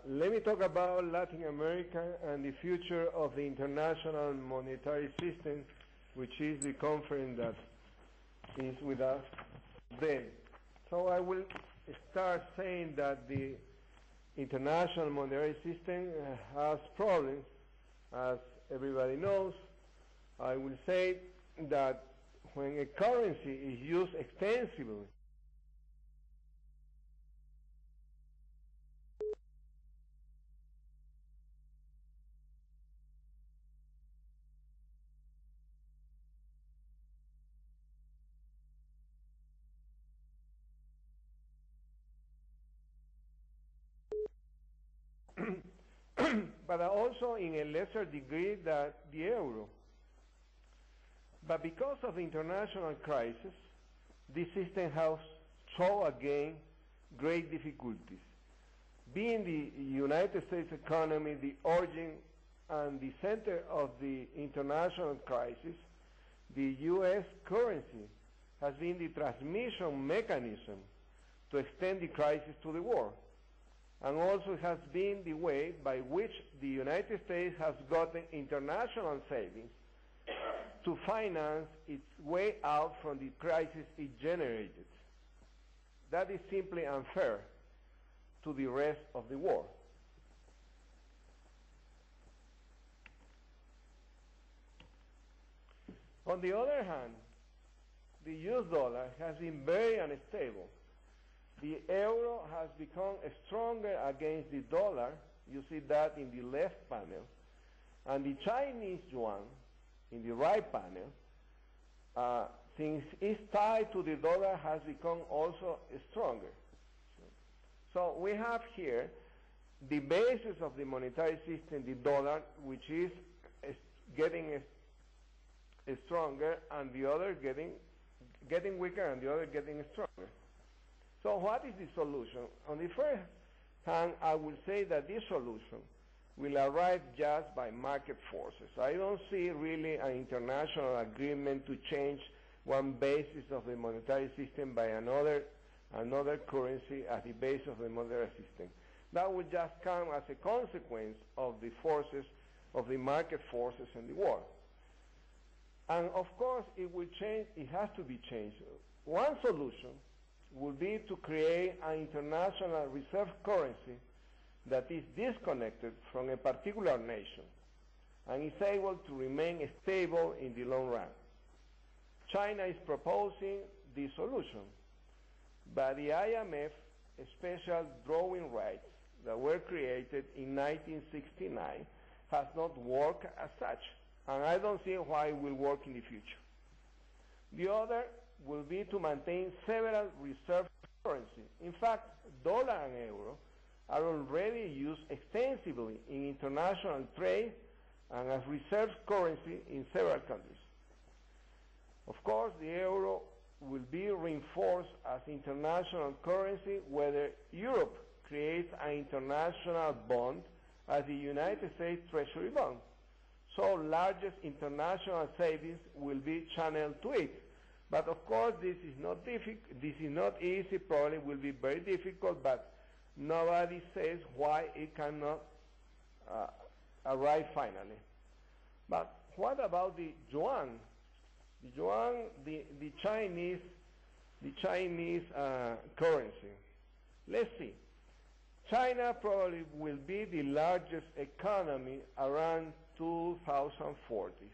Let me talk about Latin America and the future of the international monetary system, which is the conference that is with us then. So I will start saying that the international monetary system has problems, as everybody knows. I will say that when a currency is used extensively, but also in a lesser degree than the euro. But because of the international crisis, this system has thrown again great difficulties. Being the United States economy the origin and the center of the international crisis, the U.S. currency has been the transmission mechanism to extend the crisis to the world, and also has been the way by which the United States has gotten international savings to finance its way out from the crisis it generated. That is simply unfair to the rest of the world. On the other hand, the US dollar has been very unstable. The euro has become stronger against the dollar. You see that in the left panel. And the Chinese yuan in the right panel, since it's tied to the dollar, has become also stronger. So we have here the basis of the monetary system, the dollar, which is getting stronger, and the other getting weaker, and the other getting stronger. So what is the solution? On the first hand, I will say that this solution will arrive just by market forces. I don't see really an international agreement to change one basis of the monetary system by another currency as the base of the monetary system. That would just come as a consequence of the forces, of the market forces in the world. And of course, it will change, it has to be changed. One solution would be to create an international reserve currency that is disconnected from a particular nation and is able to remain stable in the long run. China is proposing this solution, but the IMF special drawing rights that were created in 1969 has not worked as such, and I don't see why it will work in the future. The other will be to maintain several reserve currencies. In fact, dollar and euro are already used extensively in international trade and as reserve currency in several countries. Of course, the euro will be reinforced as international currency whether Europe creates an international bond as the United States Treasury bond. So largest international savings will be channeled to it. But of course, this is not easy, probably will be very difficult, but nobody says why it cannot arrive finally. But what about the yuan? The yuan, the Chinese currency. Let's see. China probably will be the largest economy around 2040.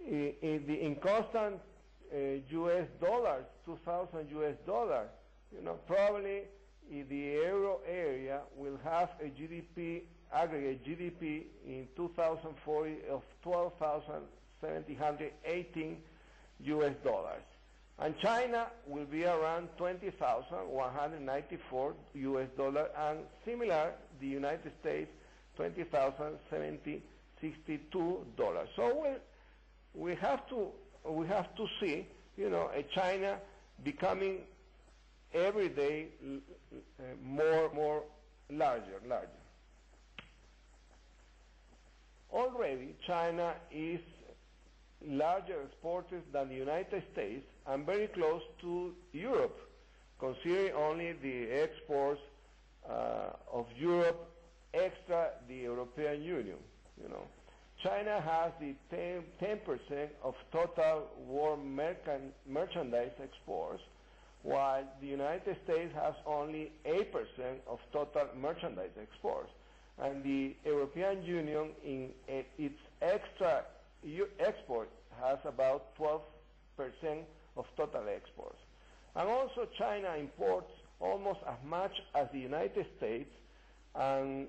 In constant US dollars, 2,000 US dollars, probably the euro area will have a aggregate GDP in 2040 of 12,718 US dollars. And China will be around 20,194 US dollars, and similar, the United States, 20,762 dollars. So we have to see, a China becoming every day more larger. Already, China is larger exporters than the United States and very close to Europe, considering only the exports of Europe extra the European Union. You know, China has the 10% of total world merchandise exports, while the United States has only 8% of total merchandise exports. And the European Union in its extra export has about 12% of total exports. And also China imports almost as much as the United States, and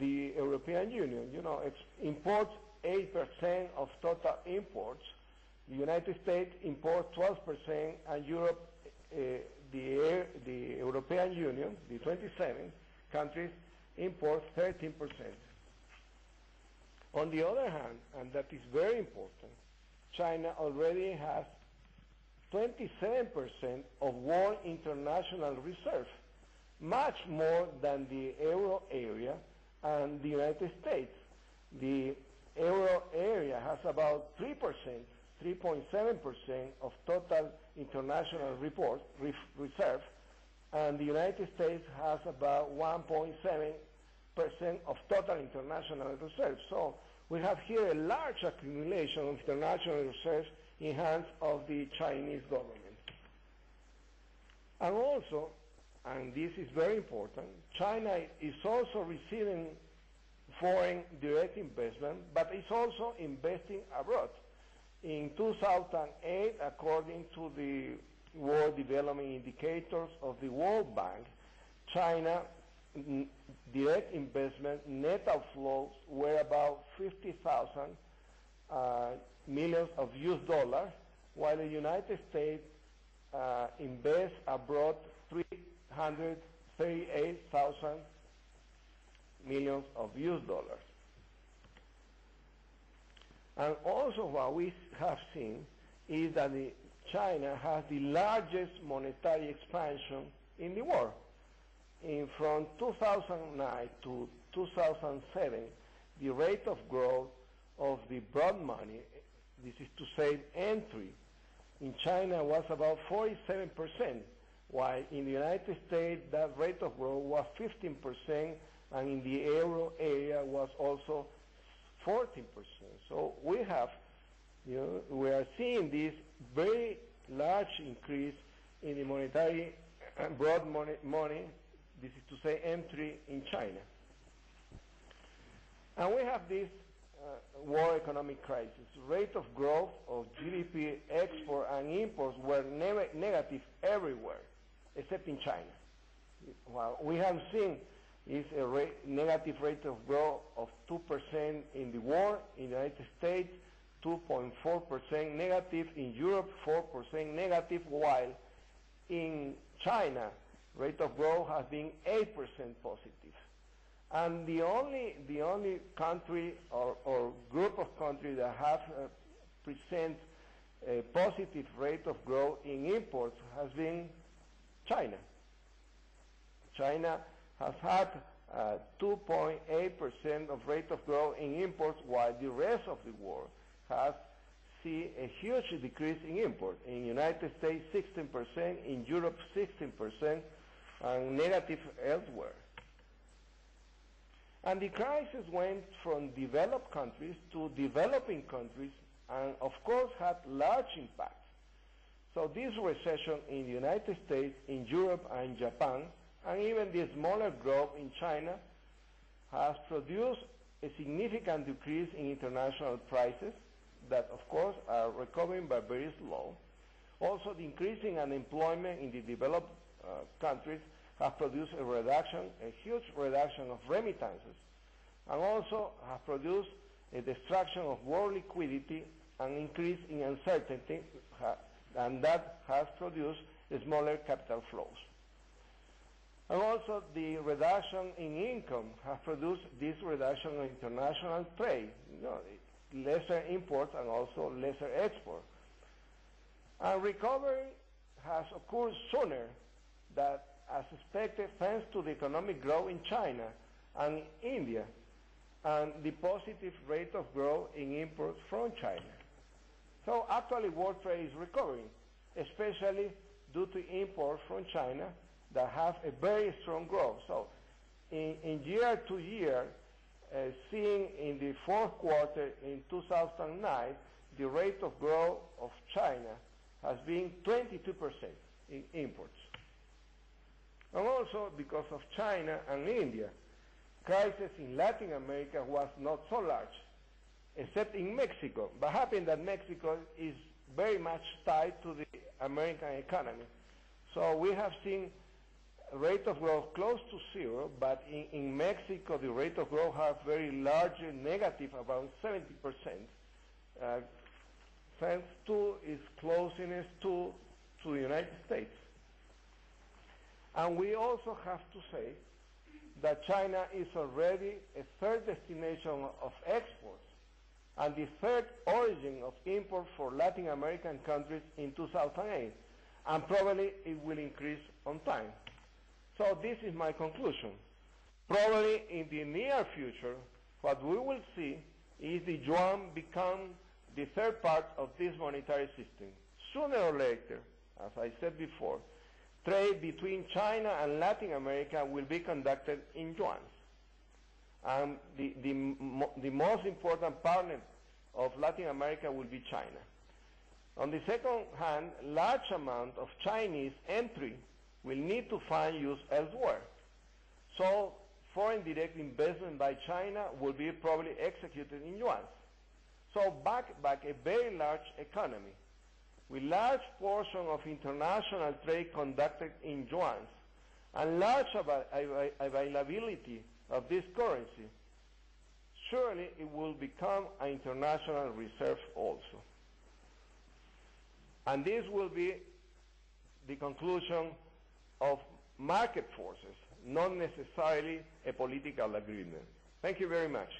the European Union, you know, imports 8% of total imports. The United States imports 12%, and Europe, the European Union, the 27 countries, imports 13%. On the other hand, and that is very important, China already has 27% of world international reserve, much more than the euro area and the United States. The euro area has about 3%, 3.7% of total international reserve, and the United States has about 1.7% of total international reserve. So we have here a large accumulation of international reserves in hands of the Chinese government. And also, and this is very important, China is also receiving foreign direct investment, but it's also investing abroad. In 2008, according to the World Development Indicators of the World Bank, China direct investment net outflows were about 50,000 millions of US dollars, while the United States invests abroad 338,000 millions of US dollars. And also what we have seen is that China has the largest monetary expansion in the world. From 2009 to 2007, the rate of growth of the broad money, this is to say entry, in China was about 47%, while in the United States that rate of growth was 15%, and in the euro area was also 14%. So we have, we are seeing this very large increase in the monetary broad money, this is to say entry in China. And we have this world economic crisis. Rate of growth of GDP, export and imports were negative everywhere, except in China. What we have seen is a negative rate of growth of 2% in the world, in the United States, 2.4% negative, in Europe, 4% negative, while in China, rate of growth has been 8% positive. And the only country or group of countries that have present a positive rate of growth in imports has been China. China has had 2.8% of rate of growth in imports, while the rest of the world has seen a huge decrease in imports. In the United States, 16%, in Europe, 16%, and negative elsewhere. And the crisis went from developed countries to developing countries, and of course had large impacts. So this recession in the United States, in Europe and Japan, and even the smaller growth in China, has produced a significant decrease in international prices that of course are recovering but very slow. Also the increasing unemployment in the developed countries have produced a huge reduction of remittances, and also have produced a destruction of world liquidity and increase in uncertainty, and that has produced smaller capital flows. And also the reduction in income has produced this reduction in international trade, lesser imports and also lesser export. And recovery has occurred sooner than as expected, thanks to the economic growth in China and India, and the positive rate of growth in imports from China. So actually world trade is recovering, especially due to imports from China that have a very strong growth. So in year to year, seeing in the fourth quarter in 2009, the rate of growth of China has been 22% in imports. And also because of China and India, crisis in Latin America was not so large, except in Mexico. But happened that Mexico is very much tied to the American economy. So we have seen a rate of growth close to zero, but in Mexico the rate of growth has very large negative, about 70%, thanks to its closeness to the United States. And we also have to say that China is already a third destination of exports and the third origin of import for Latin American countries in 2008, and probably it will increase on time. So this is my conclusion. Probably in the near future, what we will see is the yuan become the third part of this monetary system. Sooner or later, as I said before, trade between China and Latin America will be conducted in yuan. And the most important partner of Latin America will be China. On the second hand, large amount of Chinese entry will need to find use elsewhere. So foreign direct investment by China will be probably executed in yuan. So back a very large economy with large portion of international trade conducted in yuan and large availability of this currency, surely it will become an international reserve also. And this will be the conclusion of market forces, not necessarily a political agreement. Thank you very much.